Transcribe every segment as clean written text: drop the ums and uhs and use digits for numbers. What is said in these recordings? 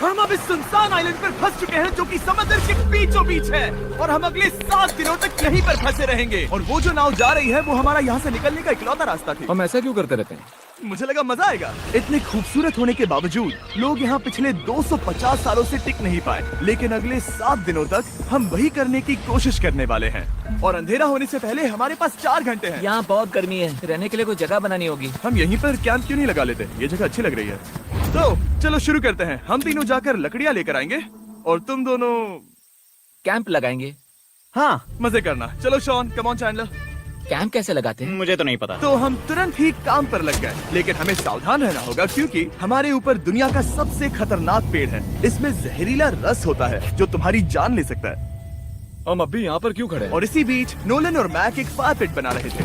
हम अब इस सुनसान आइलैंड पर फंस चुके हैं जो कि समंदर के बीचों बीच है और हम अगले 7 दिनों तक यहीं पर फंसे रहेंगे। और वो जो नाव जा रही है वो हमारा यहाँ से निकलने का इकलौता रास्ता थी। हम ऐसा क्यों करते रहते हैं? मुझे लगा मजा आएगा। इतने खूबसूरत होने के बावजूद लोग यहाँ पिछले 250 सालों से टिक नहीं पाए, लेकिन अगले 7 दिनों तक हम वही करने की कोशिश करने वाले हैं। और अंधेरा होने से पहले हमारे पास 4 घंटे हैं। यहाँ बहुत गर्मी है, रहने के लिए कोई जगह बनानी होगी। हम यहीं पर कैंप क्यों नहीं लगा लेते? ये जगह अच्छी लग रही है। तो चलो शुरू करते हैं। हम तीनों जाकर लकड़ियाँ लेकर आएंगे और तुम दोनों कैंप लगाएंगे। हाँ मजे करना। चलो Shawn, come on Chandler. Camp कैसे लगाते हैं? मुझे तो नहीं पता। तो हम तुरंत ही काम पर लग गए, लेकिन हमें सावधान रहना होगा क्योंकि हमारे ऊपर दुनिया का सबसे खतरनाक पेड़ है। इसमें जहरीला रस होता है जो तुम्हारी जान ले सकता है। हम अभी यहाँ पर क्यों खड़े हैं? और इसी बीच नोलन और मैक एक फायर पिट बना रहे थे।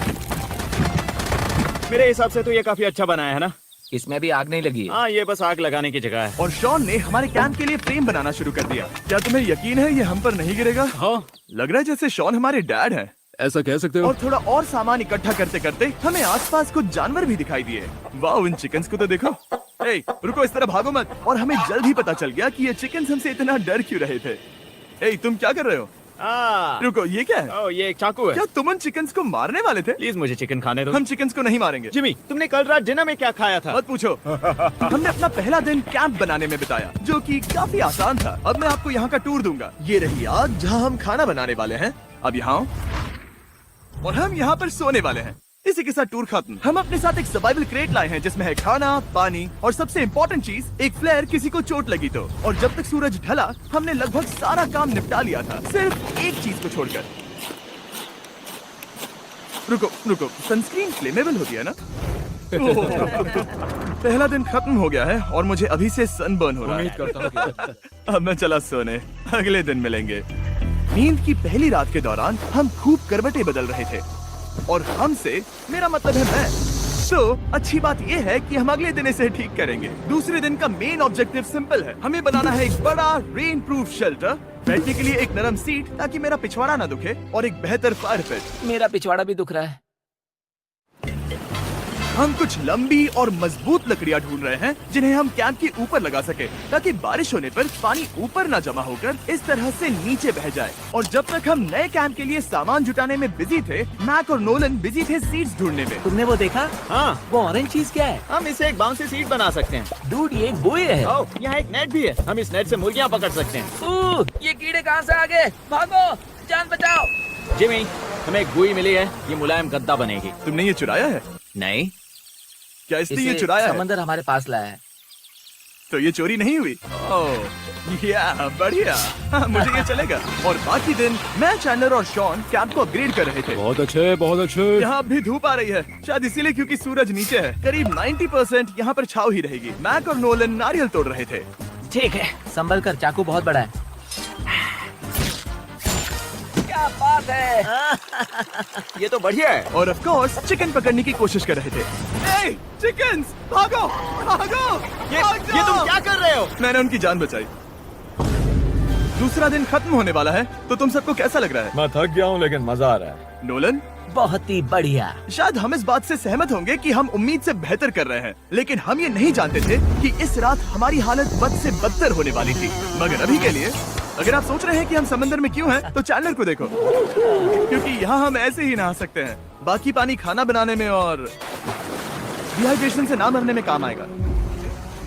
मेरे हिसाब से तो ये काफी अच्छा बनाया है ना? इसमें भी आग नहीं लगी है। हाँ, ये बस आग लगाने की जगह है। और शॉन ने हमारे कैंप के लिए फ्रेम बनाना शुरू कर दिया। क्या तुम्हें यकीन है ये हम पर नहीं गिरेगा? हाँ, लग रहा है जैसे शॉन हमारे डैड हैं। ऐसा कह सकते हो? और थोड़ा और सामान इकट्ठा करते करते हमें आसपास कुछ जानवर भी दिखाई दिए। वाह, इन चिकन्स को तो देखो। ए, रुको, इस तरह भागो मत। और हमें जल्द ही पता चल गया कि ये चिकन्स हमसे इतना डर क्यों रहे थे। ए, तुम क्या कर रहे हो? रुको, ये क्या है? ओ, ये एक चाकू है। क्या तुम उन चिकन्स को मारने वाले थे? प्लीज मुझे चिकन खाने दो। हम चिकन्स को नहीं मारेंगे। जिमी, तुमने कल रात डिनर में क्या खाया था? मत पूछो। हमने अपना पहला दिन कैंप बनाने में बिताया, जो कि काफी आसान था। अब मैं आपको यहाँ का टूर दूंगा। ये रही आग जहाँ हम खाना बनाने वाले हैं। अब यहाँ और हम यहाँ पर सोने वाले हैं। इसी के साथ टूर खत्म। हम अपने साथ एक सर्वाइवल क्रेट लाए हैं जिसमें है खाना, पानी और सबसे इम्पोर्टेंट चीज एक फ्लेयर, किसी को चोट लगी तो। और जब तक सूरज ढला हमने लगभग सारा काम निपटा लिया था, सिर्फ एक चीज को छोड़कर। रुको, सनस्क्रीन फ्लेमेबल होती है ना? पहला दिन खत्म हो गया है और मुझे अभी से सनबर्न हो रहा है। उम्मीद करता हूँ अब मैं चला सोने, अगले दिन मिलेंगे। नींद की पहली रात के दौरान हम खूब करवटें बदल रहे थे। और हमसे मेरा मतलब है मैं। तो अच्छी बात यह है कि हम अगले दिन इसे ठीक करेंगे। दूसरे दिन का मेन ऑब्जेक्टिव सिंपल है। हमें बनाना है एक बड़ा रेन प्रूफ शेल्टर, बैठने के लिए एक नरम सीट ताकि मेरा पिछवाड़ा ना दुखे, और एक बेहतर फायर पिट। मेरा पिछवाड़ा भी दुख रहा है। हम कुछ लंबी और मजबूत लकड़ियां ढूंढ रहे हैं जिन्हें हम कैंप के ऊपर लगा सके, ताकि बारिश होने पर पानी ऊपर ना जमा होकर इस तरह से नीचे बह जाए। और जब तक हम नए कैंप के लिए सामान जुटाने में बिजी थे, मैक और नोलन बिजी थे सीड्स ढूंढने में। तुमने वो देखा? हाँ, वो ऑरेंज चीज क्या है? हम इसे एक बाउंसी सीट बना सकते हैं। डूड, ये एक बुए है। ओह, यहाँ एक नेट भी है। हम इस नेट से मुर्गियाँ पकड़ सकते हैं। ये कीड़े कहाँ से आ गए? भागो, जान बचाओ। जिमी, हमें एक बुई मिली है। ये मुलायम गद्दा बनेगी। तुमने ये चुराया है? नहीं, क्या इसने ये इसे चुराया है? समंदर हमारे पास लाया है। तो ये चोरी नहीं हुई? ओह, या बढ़िया। हाँ, मुझे ये चलेगा। और बाकी दिन मैं, चैंडलर और शॉन कैंप को अपग्रेड कर रहे थे। बहुत अच्छे, बहुत अच्छे। यहाँ भी धूप आ रही है, शायद इसीलिए क्योंकि सूरज नीचे है। करीब 90% यहाँ पर छाव ही रहेगी। मैक और नोलन नारियल तोड़ रहे थे। ठीक है, संभल कर, चाकू बहुत बड़ा है। क्या बात है। ये तो बढ़िया है। और ऑफ कोर्स चिकन पकड़ने की कोशिश कर रहे थे। ए, चिकन्स, भागो, भागो, ये भाग तुम जाओ। क्या कर रहे हो? मैंने उनकी जान बचाई। दूसरा दिन खत्म होने वाला है, तो तुम सबको कैसा लग रहा है? मैं थक गया हूँ लेकिन मजा आ रहा है। नोलन, बहुत ही बढ़िया। शायद हम इस बात से सहमत होंगे कि हम उम्मीद से बेहतर कर रहे हैं, लेकिन हम ये नहीं जानते थे कि इस रात हमारी हालत बद से बदतर होने वाली थी। मगर अभी के लिए, अगर आप सोच रहे हैं कि हम समंदर में क्यों हैं, तो चैंडलर को देखो, क्योंकि यहाँ हम ऐसे ही नहा सकते हैं। बाकी पानी खाना बनाने में और डिहाइड्रेशन से ना मरने में काम आएगा।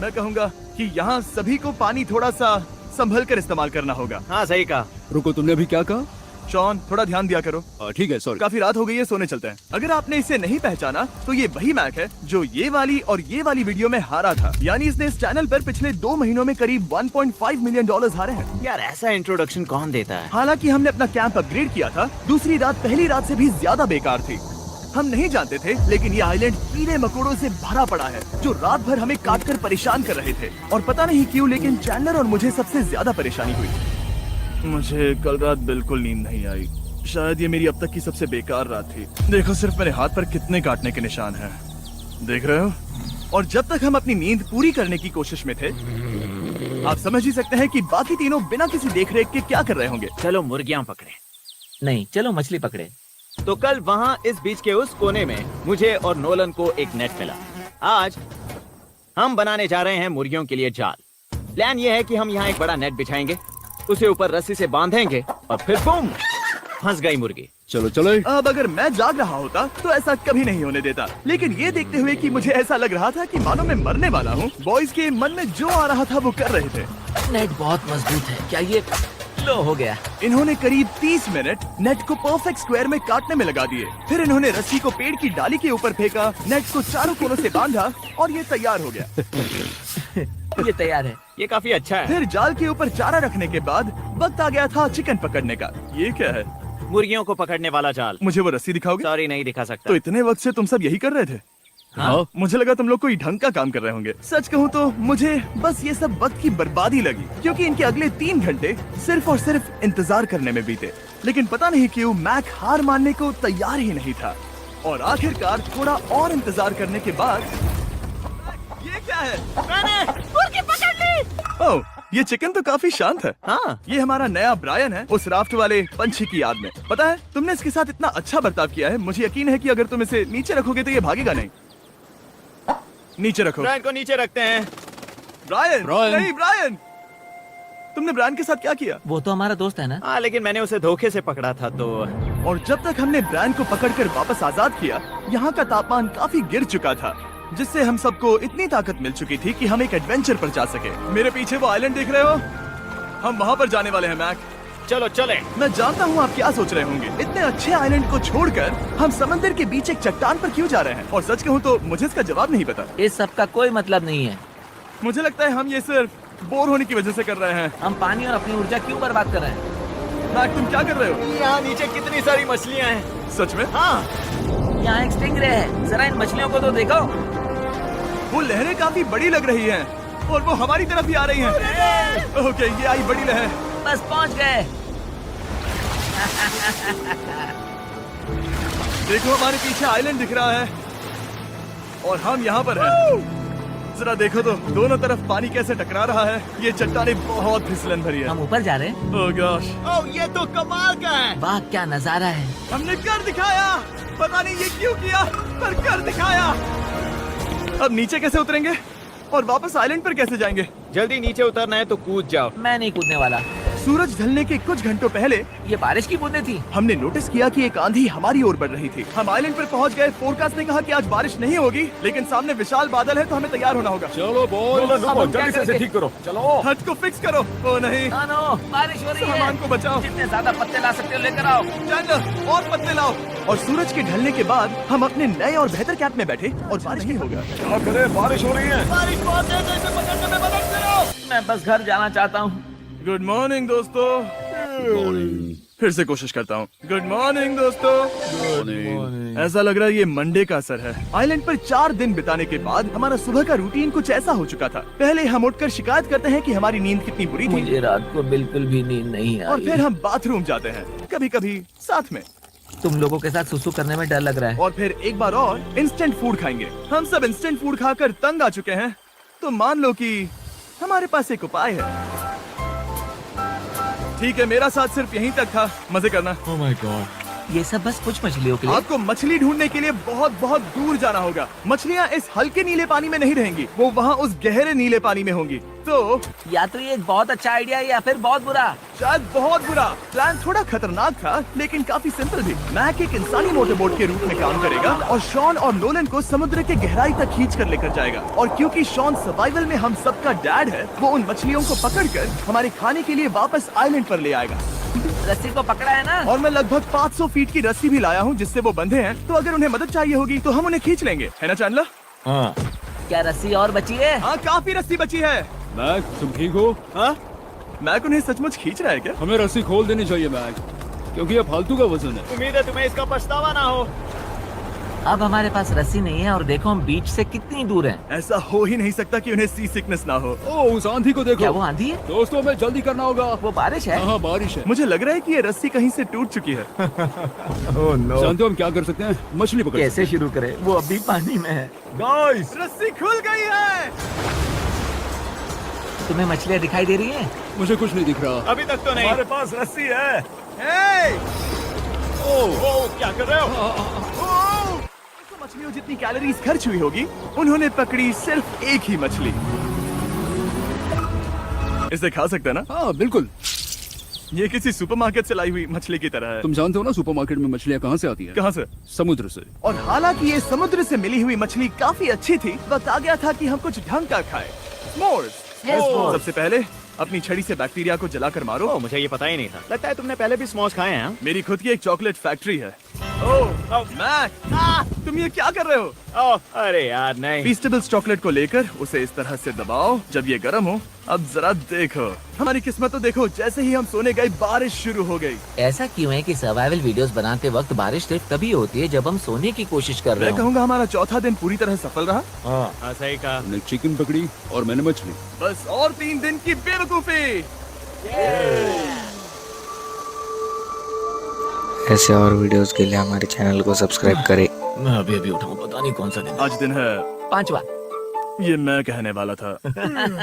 मैं कहूँगा कि यहाँ सभी को पानी थोड़ा सा संभल कर इस्तेमाल करना होगा। हाँ, सही कहा। रुको, तुमने अभी क्या कहा? शॉन, थोड़ा ध्यान दिया करो। ठीक है, सॉरी। काफी रात हो गई है, सोने चलते हैं। अगर आपने इसे नहीं पहचाना तो ये वही मैक है जो ये वाली और ये वाली वीडियो में हारा था। यानी इसने इस चैनल पर पिछले 2 महीनों में करीब $1.5 मिलियन हारे हैं। यार, ऐसा इंट्रोडक्शन कौन देता है? हालांकि हमने अपना कैंप अपग्रेड किया था, दूसरी रात पहली रात से भी ज्यादा बेकार थी। हम नहीं जानते थे, लेकिन ये आइलैंड कीड़े मकोड़ों से भरा पड़ा है जो रात भर हमें काट कर परेशान कर रहे थे। और पता नहीं क्यों, लेकिन चैंडलर और मुझे सबसे ज्यादा परेशानी हुई। मुझे कल रात बिल्कुल नींद नहीं आई। शायद ये मेरी अब तक की सबसे बेकार रात थी। देखो, सिर्फ मेरे हाथ पर कितने काटने के निशान हैं। देख रहे हो? और जब तक हम अपनी नींद पूरी करने की कोशिश में थे, आप समझ ही सकते हैं कि बाकी तीनों बिना किसी देखरेख के क्या कर रहे होंगे। चलो मुर्गियाँ पकड़े। नहीं, चलो मछली पकड़े। तो कल वहाँ इस बीच के उस कोने में मुझे और नोलन को एक नेट मिला। आज हम बनाने जा रहे हैं मुर्गियों के लिए जाल। प्लान ये है कि हम यहाँ एक बड़ा नेट बिछाएंगे, उसे ऊपर रस्सी से बांधेंगे और फिर बूम, फंस गई मुर्गी। चलो चले। अब अगर मैं जाग रहा होता तो ऐसा कभी नहीं होने देता, लेकिन ये देखते हुए कि मुझे ऐसा लग रहा था कि मानो मैं मरने वाला हूँ, बॉयज के मन में जो आ रहा था वो कर रहे थे। नेट बहुत मजबूत है, क्या ये लो हो गया? इन्होंने करीब 30 मिनट नेट को परफेक्ट स्क्वायर में काटने में लगा दिए। फिर इन्होंने रस्सी को पेड़ की डाली के ऊपर फेंका, नेट को चारों कोनों से बांधा और ये तैयार हो गया। ये तैयार है। ये काफी अच्छा है। फिर जाल के ऊपर चारा रखने के बाद वक्त आ गया था चिकन पकड़ने का। ये क्या है? मुर्गियों को पकड़ने वाला जाल। मुझे वो रस्सी दिखाओगे? सॉरी, नहीं दिखा सकता। तो इतने वक्त से तुम सब यही कर रहे थे? हाँ। मुझे लगा तुम लोग कोई ढंग का काम कर रहे होंगे। सच कहूँ तो मुझे बस ये सब वक्त की बर्बादी लगी, क्योंकि इनके अगले 3 घंटे सिर्फ और सिर्फ इंतजार करने में बीते। लेकिन पता नहीं क्यों मैक हार मानने को तैयार ही नहीं था, और आखिरकार थोड़ा और इंतजार करने के बाद ये क्या है? मैंने मुर्गी पकड़ ली। ओह, ये चिकन तो काफी शांत है। हाँ, ये हमारा नया ब्रायन है, उस राफ्ट वाले पंछी की याद में। पता है, तुमने इसके साथ इतना अच्छा बर्ताव किया है, मुझे यकीन है कि अगर तुम इसे नीचे रखोगे तो ये भागेगा नहीं। नीचे रखो। ब्रायन को नीचे रखते हैं। Brian, Brian. नहीं ब्रायन। तुमने ब्रायन के साथ क्या किया? वो तो हमारा दोस्त है ना। हाँ, लेकिन मैंने उसे धोखे से पकड़ा था तो। और जब तक हमने ब्रायन को पकड़कर वापस आजाद किया, यहाँ का तापमान काफी गिर चुका था, जिससे हम सबको इतनी ताकत मिल चुकी थी कि हम एक एडवेंचर पर जा सके। मेरे पीछे वो आइलैंड देख रहे हो? हम वहाँ पर जाने वाले हैं मैक। चलो चले। मैं जानता हूँ आप क्या सोच रहे होंगे, इतने अच्छे आइलैंड को छोड़कर हम समंदर के बीच एक चट्टान पर क्यों जा रहे हैं? और सच कहूँ तो मुझे इसका जवाब नहीं पता। इस सब का कोई मतलब नहीं है। मुझे लगता है हम ये सिर्फ बोर होने की वजह से कर रहे हैं। हम पानी और अपनी ऊर्जा क्यों बर्बाद कर रहे हैं? मैक, तुम क्या कर रहे हो? यहाँ नीचे कितनी सारी मछलियाँ हैं। सच में? हाँ, यहाँ एक स्टिंगरे है, जरा इन मछलियों को तो देखो। वो लहरें काफी बड़ी लग रही हैं, और वो हमारी तरफ भी आ रही हैं। ओके, ये आई बड़ी लहर। बस पहुँच गए। देखो, हमारे पीछे आइलैंड दिख रहा है और हम यहाँ पर हैं। जरा देखो तो दोनों तरफ पानी कैसे टकरा रहा है। ये चट्टानें बहुत फिसलन भरी है। हम ऊपर जा रहे हैं। ओह गॉश, ओह ये तो कमाल का है। वाह क्या नजारा है। हमने कर दिखाया। पता नहीं ये क्यों किया, पर कर दिखाया। अब नीचे कैसे उतरेंगे और वापस आइलैंड पर कैसे जाएंगे? जल्दी नीचे उतरना है तो कूद जाओ। मैं नहीं कूदने वाला। सूरज ढलने के कुछ घंटों पहले ये बारिश की बूंदें थी। हमने नोटिस किया कि एक आंधी हमारी ओर बढ़ रही थी। हम आइलैंड पर पहुंच गए। फोरकास्ट ने कहा कि आज बारिश नहीं होगी, लेकिन सामने विशाल बादल है तो हमें तैयार होना होगा। चलो बॉय, अब हम क्या करेंगे? ठीक करो। चलो। हट को फिक्स करो। ओ नहीं, नो, बारिश हो रही है। सामान को बचाओ। जितने ज्यादा पत्ते ला सकते हो लेकर आओ। चैंडलर, और पत्ते लाओ। और सूरज के ढलने के बाद हम अपने नए और बेहतर कैंप में बैठे और बारिश नहीं होगा। क्या करें, बारिश हो रही है। बारिश बहुत तेज है, इसे पकड़ने में मदद करो। मैं बस घर जाना चाहता हूँ। गुड मॉर्निंग दोस्तों। फिर से कोशिश करता हूँ। गुड मॉर्निंग दोस्तों। ऐसा लग रहा है ये मंडे का असर है। आइलैंड पर 4 दिन बिताने के बाद हमारा सुबह का रूटीन कुछ ऐसा हो चुका था। पहले हम उठकर शिकायत करते हैं कि हमारी नींद कितनी बुरी थी, मुझे रात को बिल्कुल भी नींद नहीं और आई। फिर हम बाथरूम जाते हैं, कभी कभी साथ में, तुम लोगों के साथ सुसु करने में डर लग रहा है। और फिर एक बार और इंस्टेंट फूड खाएंगे। हम सब इंस्टेंट फूड खाकर तंग आ चुके हैं, तो मान लो कि हमारे पास एक उपाय है। ठीक है, मेरा साथ सिर्फ यहीं तक था। मजे करना। Oh my God. ये सब बस कुछ मछलियों के लिए। आपको मछली ढूंढने के लिए बहुत बहुत दूर जाना होगा। मछलियाँ इस हल्के नीले पानी में नहीं रहेंगी, वो वहाँ उस गहरे नीले पानी में होंगी। तो या तो ये एक बहुत अच्छा आइडिया है या फिर बहुत बुरा। शायद बहुत बुरा। प्लान थोड़ा खतरनाक था, लेकिन काफी सिंपल भी। मैक एक इंसानी मोटरबोट के रूप में काम करेगा और शॉन और नोलन को समुद्र के गहराई तक खींच कर लेकर जाएगा। और क्योंकि शॉन सर्वाइवल में हम सबका डैड है, वो उन मछलियों को पकड़कर हमारे खाने के लिए वापस आइलैंड पर ले आएगा। रस्सी को पकड़ा है ना? और मैं लगभग 500 फीट की रस्सी भी लाया हूँ जिससे वो बंधे हैं, तो अगर उन्हें मदद चाहिए होगी तो हम उन्हें खींच लेंगे, है ना चैंडलर? हाँ। क्या रस्सी और बची है? हाँ, काफी रस्सी बची है। मैक, तुम ठीक हो? हाँ, मैक उन्हें सचमुच खींच रहा है क्या? हमें रस्सी खोल देनी चाहिए मैक, क्योंकि ये फालतू का वजन है। उम्मीद है तुम्हें इसका पछतावा ना हो। अब हमारे पास रस्सी नहीं है और देखो हम बीच से कितनी दूर हैं। ऐसा हो ही नहीं सकता कि उन्हें सी सिकनेस ना हो। ओ, उस आंधी को देखो। क्या वो आंधी है? दोस्तों, हमें जल्दी करना होगा। वो बारिश है? हाँ, बारिश है। मुझे लग रहा है कि ये रस्सी कहीं से टूट चुकी है। जानते हो हम क्या कर सकते हैं? मछली पकड़ कैसे शुरू करें? वो अभी पानी में है। गाइस, रस्सी खुल गई है। तुम्हें मछलियाँ दिखाई दे रही हैं? मुझे कुछ नहीं दिख रहा। अभी तक तो नहीं। हमारे पास रस्सी है। हे! ओह, क्या कर रहे हो? तो मछलियों जितनी कैलोरीज खर्च हुई होगी, उन्होंने पकड़ी सिर्फ एक ही मछली। इसे खा सकते हैं ना? हाँ बिल्कुल। ये किसी सुपरमार्केट से लाई हुई मछली की तरह है। तुम जानते हो ना सुपरमार्केट में मछलियाँ कहाँ से आती हैं? कहाँ से? समुद्र से। और हालांकि ये समुद्र से मिली हुई मछली काफी अच्छी थी, वक्त आ गया था कि हम कुछ ढंग का खाएं। s'mores। सबसे पहले अपनी छड़ी से बैक्टीरिया को जलाकर मारो। ओह, मुझे ये पता ही नहीं था। लगता है तुमने पहले भी स्मोक्स खाए हैं। हाँ? मेरी खुद की एक चॉकलेट फैक्ट्री है। ओह मैक, तुम ये क्या कर रहे हो? ओह, अरे यार नहीं। फीस्टेबल्स चॉकलेट को लेकर उसे इस तरह से दबाओ जब ये गर्म हो। अब जरा देखो, हमारी किस्मत तो देखो, जैसे ही हम सोने गए बारिश शुरू हो गई। ऐसा क्यों है कि सर्वाइवल वीडियोस बनाते वक्त बारिश सिर्फ तभी होती है जब हम सोने की कोशिश कर रहे मैं हो। कहूँगा हमारा चौथा दिन पूरी तरह सफल रहा। हाँ, सही कहा। तुमने चिकन पकड़ी और मैंने मछली। बस और 3 दिन की बेवकूफी। ऐसे और वीडियोस के लिए हमारे चैनल को सब्सक्राइब करें। मैं अभी उठाऊं, पता नहीं कौन सा दिन। आज दिन है 5वां। ये मैं कहने वाला था।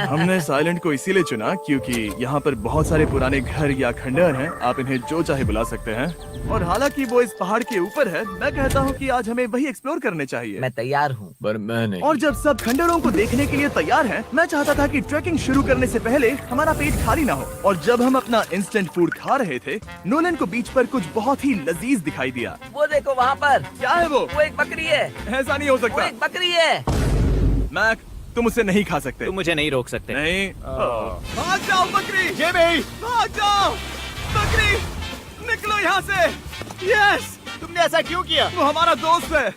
हमने इस आइलैंड को इसीलिए चुना क्योंकि यहाँ पर बहुत सारे पुराने घर या खंडहर हैं, आप इन्हें जो चाहे बुला सकते हैं। और हालांकि वो इस पहाड़ के ऊपर है, मैं कहता हूँ कि आज हमें वही एक्सप्लोर करने चाहिए। मैं तैयार हूँ, पर मैं नहीं। और जब सब खंडहरों को देखने के लिए तैयार हैं, मैं चाहता था कि ट्रैकिंग शुरू करने से पहले हमारा पेट खाली ना हो। और जब हम अपना इंस्टेंट फूड खा रहे थे, नोलन को बीच पर कुछ बहुत ही लजीज दिखाई दिया। वो देखो वहाँ पर। क्या है वो? वो एक बकरी है। ऐसा नहीं हो वो सकता। एक बकरी है। मैक, तुम उसे नहीं खा सकते। तुम मुझे नहीं रोक सकते। नहीं। भाग जाओ बकरी, ये भी। भाग जाओ बकरी, निकलो यहाँ से। यस, तुमने ऐसा क्यों किया? वो हमारा दोस्त है।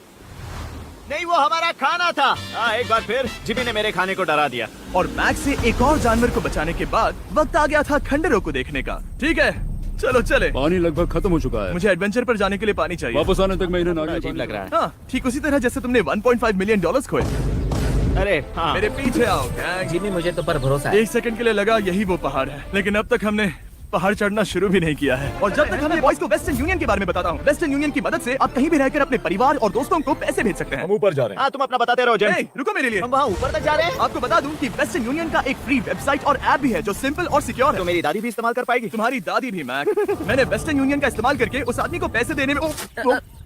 नहीं, वो हमारा खाना था। एक बार फिर जिमी ने मेरे खाने को डरा दिया। और मैक्स से एक और जानवर को बचाने के बाद वक्त आ गया था खंडहरों को देखने का। ठीक है, चलो चले। पानी लगभग खत्म हो चुका है। मुझे एडवेंचर पर जाने के लिए पानी चाहिए। वापस आने तक मैं इन्हें नारियल अजीब पानी लग रहा है। हाँ, ठीक उसी तरह जैसे तुमने $1.5 मिलियन खोए। अरे हाँ। मेरे पीछे आओ गैंग। जिमी, मुझे तो पर भरोसा है। 1 सेकंड के लिए लगा यही वो पहाड़ है, लेकिन अब तक हमने पहाड़ चढ़ना शुरू भी नहीं किया है। और जब तक हमने बॉयज को वेस्टर्न यूनियन के बारे में बताता हूँ। वेस्टर्न यूनियन की मदद से आप कहीं भी रहकर अपने परिवार और दोस्तों को पैसे भेज सकते हैं। ऊपर जा रहे हाँ, तुम अपना बताते रहो जेम। Hey, रुको मेरे लिए। हम वहाँ ऊपर तक जा रहे हैं। आपको बता दूं कि वेस्टर्न यूनियन का एक फ्री वेबसाइट और ऐप भी है जो सिंपल और सिक्योर है। तो मेरी दादी भी इस्तेमाल कर पाएगी। तुम्हारी दादी भी मैक। मैंने वेस्टर्न यूनियन का इस्तेमाल करके उस आदमी को पैसे देने में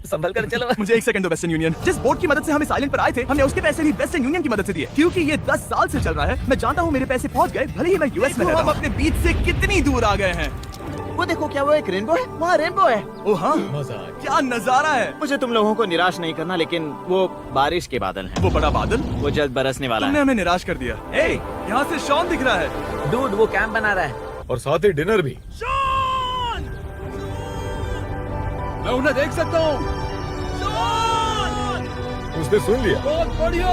संभल कर चलो। मुझे 1 सेकंड दो। वेस्टर्न यूनियन जिस बोट की मदद से हम इस आइलैंड पर आए थे, हमने उसके पैसे भी वेस्टर्न यूनियन की मदद से दिए क्योंकि ये 10 साल से चल रहा है। मैं जानता हूँ मेरे पैसे पहुँच गए, भले ही मैं यूएस में रहता हूँ। हम अपने बीच से कितनी दूर आ गए हैं। वो देखो, क्या वो एक रेनबो है? वहाँ रेनबो है। ओ हाँ, क्या नजारा है। मुझे तुम लोगों को निराश नहीं करना, लेकिन वो बारिश के बादल हैं। वो बड़ा बादल, वो जल्द बरसने वाला तुमने है। हमें निराश कर दिया। ए, यहाँ से शॉन दिख रहा है। डूड, वो कैंप बना रहा है। और साथ ही डिनर भी। शॉन! मैं उन्हें देख सकता हूँ। शॉन! उसने सुन लिया। बहुत बढ़िया।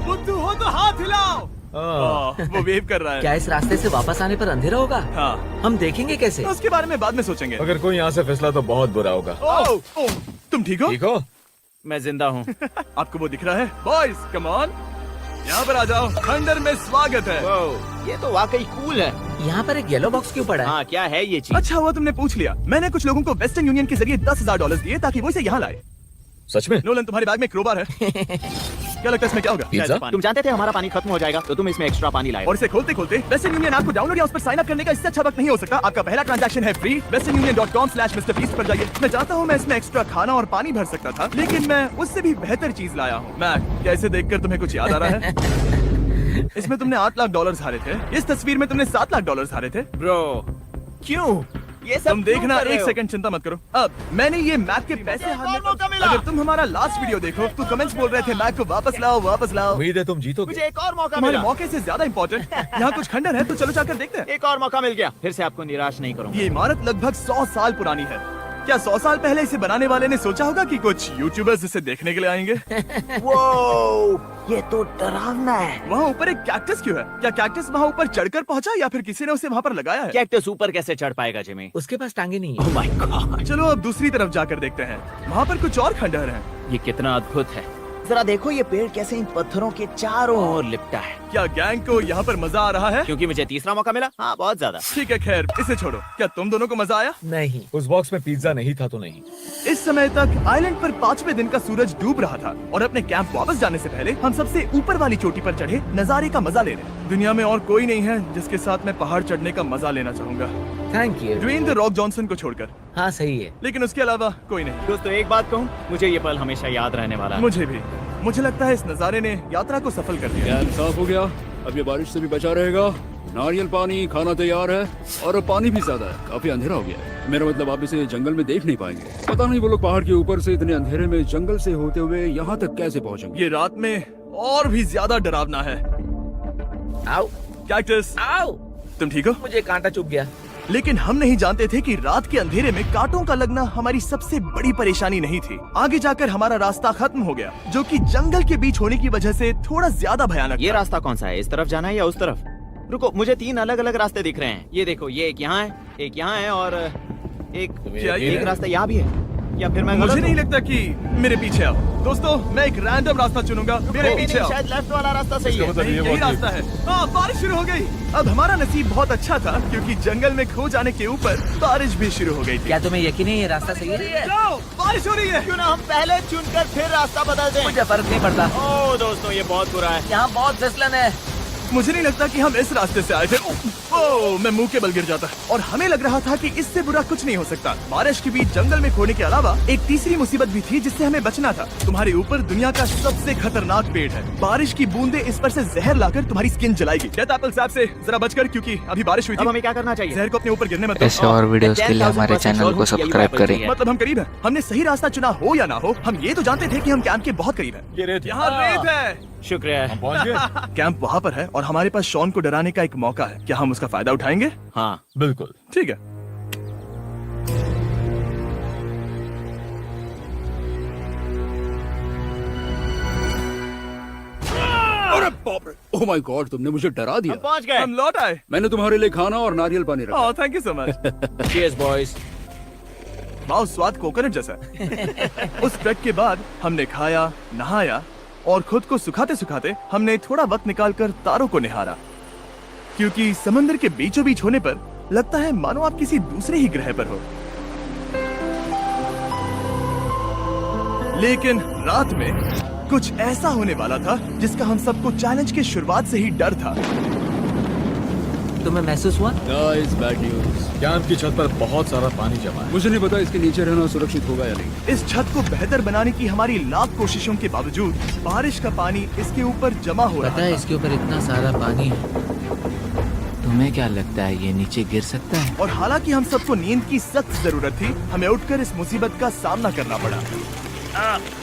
बुद्धू हो तो हाथ हिलाओ। वो वेव कर रहा है। क्या इस रास्ते से वापस आने पर अंधेरा होगा? हाँ, हम देखेंगे कैसे? उसके बारे में बाद में सोचेंगे। अगर कोई यहाँ से फिसला तो बहुत बुरा होगा। ओह, तुम ठीक हो? ठीक हो? मैं जिंदा हूँ। आपको वो दिख रहा है? बॉयज कम ऑन, यहाँ पर आ जाओ। खंडर में स्वागत है। वाह, ये तो वाकई कूल है। यहाँ पर एक येलो बॉक्स क्यों पड़ा है? हाँ, क्या है ये चीज? अच्छा हुआ तुमने पूछ लिया। मैंने कुछ लोगों को वेस्टर्न यूनियन के जरिए $10,000 दिए ताकि वो इसे यहाँ लाए। सच में? नोलन, तुम्हारे बैग में क्रोबार है। क्या लगता है इसमें क्या होगा? पिज्जा? तुम जानते थे हमारा पानी खत्म हो जाएगा, तो तुम इसमें एक्स्ट्रा पानी लाए। और इसे खोलते खोलते वेस्टर्न यूनियन आपको डाउनलोड या उस पर साइन अप करने का इससे अच्छा वक्त नहीं हो सकता। आपका पहला ट्रांजैक्शन है फ्री। westernunion.com/MrBeast पर जाइए। मैं चाहता हूँ मैं इसमें एक्स्ट्रा खाना और पानी भर सकता था, लेकिन मैं उससे भी बेहतर चीज लाया हूँ। मैक, क्या इसे देखकर तुम्हें कुछ याद आ रहा है? इसमें तुमने $8 लाख हारे थे। इस तस्वीर में तुमने $7 लाख हारे थे। ब्रो, क्यों? ये सब तुम देखना, क्यों कर रहे 1 हो? सेकंड चिंता मत करो। अब मैंने ये मैक के पैसे मुझे हारने एक और मौका पर, मिला। अगर तुम हमारा लास्ट वीडियो देखो तो कमेंट्स बोल रहे थे मैक को वापस लाओ, वापस लाओ। उम्मीद है तुम जीतोगे। मुझे एक और मौका तुम्हारे मिला। मौके से ज्यादा इम्पोर्टेंट यहाँ कुछ खंडर है, तो चलो जाकर देखते हैं। एक और मौका मिल गया, फिर से आपको निराश नहीं करूंगा। ये इमारत लगभग 100 साल पुरानी है। क्या 100 साल पहले इसे बनाने वाले ने सोचा होगा कि कुछ यूट्यूबर्स इसे देखने के लिए आएंगे? वो ये तो डरावना है। वहाँ ऊपर एक कैक्टस क्यों है? क्या कैक्टस वहाँ ऊपर चढ़कर पहुँचा या फिर किसी ने उसे वहाँ पर लगाया है? कैक्टस ऊपर कैसे चढ़ पाएगा जिमी? उसके पास टांगे नहीं है। ओह माय गॉड, चलो अब दूसरी तरफ जाकर देखते हैं। वहाँ पर कुछ और खंडहर हैं। ये कितना अद्भुत है। जरा देखो, ये पेड़ कैसे इन पत्थरों के चारों ओर लिपटा है। क्या गैंग को यहाँ पर मजा आ रहा है? क्योंकि मुझे तीसरा मौका मिला। हाँ, बहुत ज्यादा। ठीक है, खैर इसे छोड़ो। क्या तुम दोनों को मजा आया? नहीं। उस बॉक्स में पिज्जा नहीं था तो नहीं। इस समय तक आइलैंड पर 5वें दिन का सूरज डूब रहा था और अपने कैंप वापस जाने से पहले हम सबसे ऊपर वाली चोटी पर चढ़े नजारे का मजा ले रहे। दुनिया में और कोई नहीं है जिसके साथ मैं पहाड़ चढ़ने का मजा लेना चाहूंगा, thank you. Dwayne the Rock Johnson को छोड़कर। हाँ सही है। लेकिन उसके अलावा कोई नहीं। दोस्तों, एक बात कहूँ, मुझे ये पल हमेशा याद रहने वाला है। मुझे भी। मुझे लगता है इस नजारे ने यात्रा को सफल कर दिया। कैंप साफ हो गया, अब ये बारिश से भी बचा रहेगा। नारियल पानी, खाना तैयार है और पानी भी ज्यादा है। काफी अंधेरा हो गया है। मेरा मतलब आप इसे जंगल में देख नहीं पाएंगे। पता नहीं वो लोग पहाड़ के ऊपर से इतने अंधेरे में जंगल से होते हुए यहाँ तक कैसे पहुँचेंगे। ये रात में और भी ज्यादा डरावना है। आओ कैक्टस, आओ, तुम ठीक हो? मुझे कांटा चुभ गया। लेकिन हम नहीं जानते थे कि रात के अंधेरे में कांटों का लगना हमारी सबसे बड़ी परेशानी नहीं थी। आगे जाकर हमारा रास्ता खत्म हो गया, जो कि जंगल के बीच होने की वजह से थोड़ा ज्यादा भयानक ये था। रास्ता कौन सा है? इस तरफ जाना है या उस तरफ? रुको, मुझे 3 अलग अलग रास्ते दिख रहे हैं। ये देखो, ये एक यहाँ है, एक यहाँ है और क्या ये एक रास्ता यहाँ भी है। या फिर मैं मुझे गलत नहीं हूँ? लगता कि मेरे पीछे आओ। दोस्तों, मैं एक रैंडम रास्ता चुनूंगा, मेरे नहीं, पीछे नहीं, आओ। शायद लेफ्ट वाला रास्ता सही है। नहीं, यही रास्ता है। हाँ, बारिश शुरू हो गई। अब हमारा नसीब बहुत अच्छा था क्योंकि जंगल में खो जाने के ऊपर बारिश भी शुरू हो गई थी। क्या तुम्हें यकीन है ये रास्ता सही है? जाओ, बारिश हो रही है। क्यों ना हम पहले चुनकर फिर रास्ता बदल दें? मुझे फर्क नहीं पड़ता। ओह दोस्तों, ये बहुत बुरा है। यहाँ बहुत फिसलन है। मुझे नहीं लगता कि हम इस रास्ते से आए थे। ओह, मैं मुंह के बल गिर जाता। और हमें लग रहा था कि इससे बुरा कुछ नहीं हो सकता। बारिश के बीच जंगल में खोने के अलावा एक तीसरी मुसीबत भी थी जिससे हमें बचना था। तुम्हारे ऊपर दुनिया का सबसे खतरनाक पेड़ है। बारिश की बूंदें इस पर से जहर लाकर तुम्हारी स्किन जलाएगी। डेथ एप्पल सैप से जरा बचकर, क्योंकि अभी बारिश हुई अब थी। हमें क्या करना चाहिए? जहर को अपने ऊपर गिरने मत दो। ऐसे और वीडियोस के लिए हमारे चैनल को सब्सक्राइब करें। मतलब हम करीब हैं। हमने सही रास्ता चुना हो या ना हो, हम ये तो जानते थे कि हम कैंप के बहुत करीब हैं। यहाँ रेत है। शुक्रिया। कैंप वहाँ पर है और हमारे पास शॉन को डराने का एक मौका है। क्या हम उसका फायदा उठाएंगे? हाँ, बिल्कुल। ठीक है। अरे बाप रे, ओह माय गॉड, तुमने मुझे डरा दिया। हम पहुंच गए। हम लौट आए। मैंने तुम्हारे लिए खाना और नारियल पानी रखा। Oh, thank you so much. Cheers boys. वाह, स्वाद कोकोनट जैसा है। उस ट्रैक के बाद हमने खाया, नहाया और खुद को सुखाते सुखाते हमने थोड़ा वक्त निकालकर तारों को निहारा, क्योंकि समंदर के बीचों बीच होने पर लगता है मानो आप किसी दूसरे ही ग्रह पर हो। लेकिन रात में कुछ ऐसा होने वाला था जिसका हम सबको चैलेंज के शुरुआत से ही डर था। तुम्हें महसूस हुआ? Guys, bad news. कैंप की छत पर बहुत सारा पानी जमा है। मुझे नहीं पता इसके नीचे रहना सुरक्षित होगा या नहीं। इस छत को बेहतर बनाने की हमारी लाख कोशिशों के बावजूद बारिश का पानी इसके ऊपर जमा हो रहा पता है था। इसके ऊपर इतना सारा पानी है। तुम्हें क्या लगता है ये नीचे गिर सकता है? और हालांकि हम सबको नींद की सख्त जरूरत थी, हमें उठकर इस मुसीबत का सामना करना पड़ा।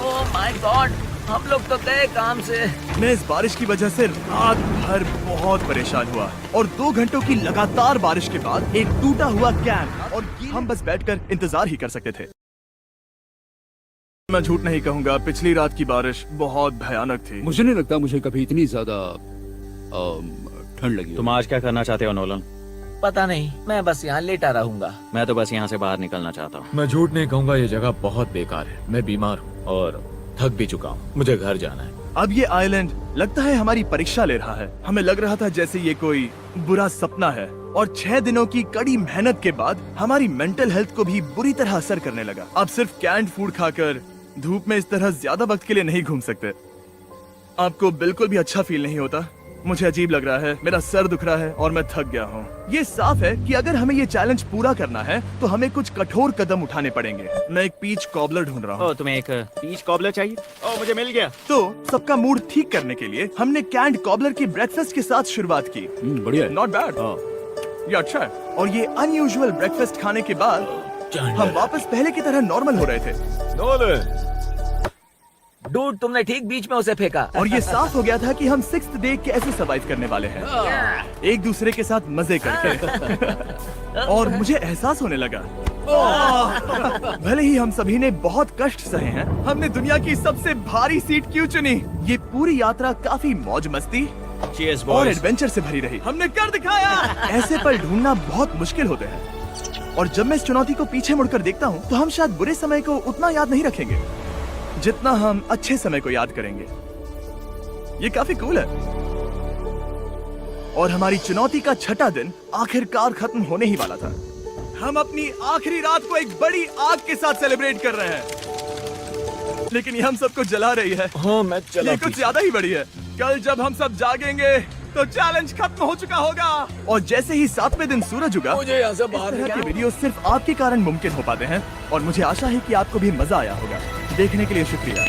ओह माय गॉड, हम लोग तो गए काम से। मैं इस बारिश की वजह से रात भर बहुत परेशान हुआ और 2 घंटों की लगातार बारिश के बाद एक टूटा हुआ कैंप और हम बस बैठकर इंतजार ही कर सकते थे। मैं झूठ नहीं कहूंगा, पिछली रात की बारिश बहुत भयानक थी। मुझे नहीं लगता मुझे कभी इतनी ज्यादा ठंड लगी हो। तुम आज क्या करना चाहते हो नोलन? पता नहीं, मैं बस यहाँ लेटा रहूंगा। मैं तो बस यहाँ से बाहर निकलना चाहता हूँ। मैं झूठ नहीं कहूँगा, ये जगह बहुत बेकार है। मैं बीमार हूँ और थक भी चुका हूँ। मुझे घर जाना है। अब ये आइलैंड लगता है हमारी परीक्षा ले रहा है। हमें लग रहा था जैसे ये कोई बुरा सपना है और 6 दिनों की कड़ी मेहनत के बाद हमारी मेंटल हेल्थ को भी बुरी तरह असर करने लगा। अब सिर्फ कैंड फूड खाकर धूप में इस तरह ज्यादा वक्त के लिए नहीं घूम सकते। आपको बिल्कुल भी अच्छा फील नहीं होता? मुझे अजीब लग रहा है, मेरा सर दुख रहा है और मैं थक गया हूँ। ये साफ है कि अगर हमें ये चैलेंज पूरा करना है तो हमें कुछ कठोर कदम उठाने पड़ेंगे। मैं एक पीच कॉबलर ढूंढ रहा हूँ। ओह, तुम्हें एक पीच कॉबलर चाहिए? ओह, मुझे मिल गया। तो सबका मूड ठीक करने के लिए हमने कैंड कॉबलर की ब्रेकफास्ट के साथ शुरुआत की। बढ़िया है। नॉट बैड, ये अच्छा है। और ये अनयूजुअल ब्रेकफास्ट खाने के बाद हम वापस पहले की तरह नॉर्मल हो रहे थे। डूड, तुमने ठीक बीच में उसे फेंका। और ये साफ हो गया था कि हम 6th डे कैसे सर्वाइव करने वाले हैं, एक दूसरे के साथ मजे करके। और मुझे एहसास होने लगा, भले ही हम सभी ने बहुत कष्ट सहे हैं, हमने दुनिया की सबसे भारी सीट क्यों चुनी। ये पूरी यात्रा काफी मौज मस्ती चीयर्स और बॉयज। एडवेंचर से भरी रही। हमने कर दिखाया। ऐसे पल ढूंढना बहुत मुश्किल होते हैं और जब मैं इस चुनौती को पीछे मुड़कर देखता हूँ तो हम शायद बुरे समय को उतना याद नहीं रखेंगे जितना हम अच्छे समय को याद करेंगे। ये काफी कूल है। और हमारी चुनौती का 6ठा दिन आखिरकार खत्म होने ही वाला था। हम अपनी आखिरी रात को एक बड़ी आग के साथ सेलिब्रेट कर रहे हैं, लेकिन ये हम सबको जला रही है। हाँ, मैं चला ये कुछ ज्यादा ही बड़ी है। कल जब हम सब जागेंगे तो चैलेंज खत्म हो चुका होगा। और जैसे ही 7वें दिन सूरज उगा, मुझे यहाँ से इस बाहर तरह के निकालो। वीडियो सिर्फ आपके कारण मुमकिन हो पाते हैं और मुझे आशा है कि आपको भी मजा आया होगा। देखने के लिए शुक्रिया।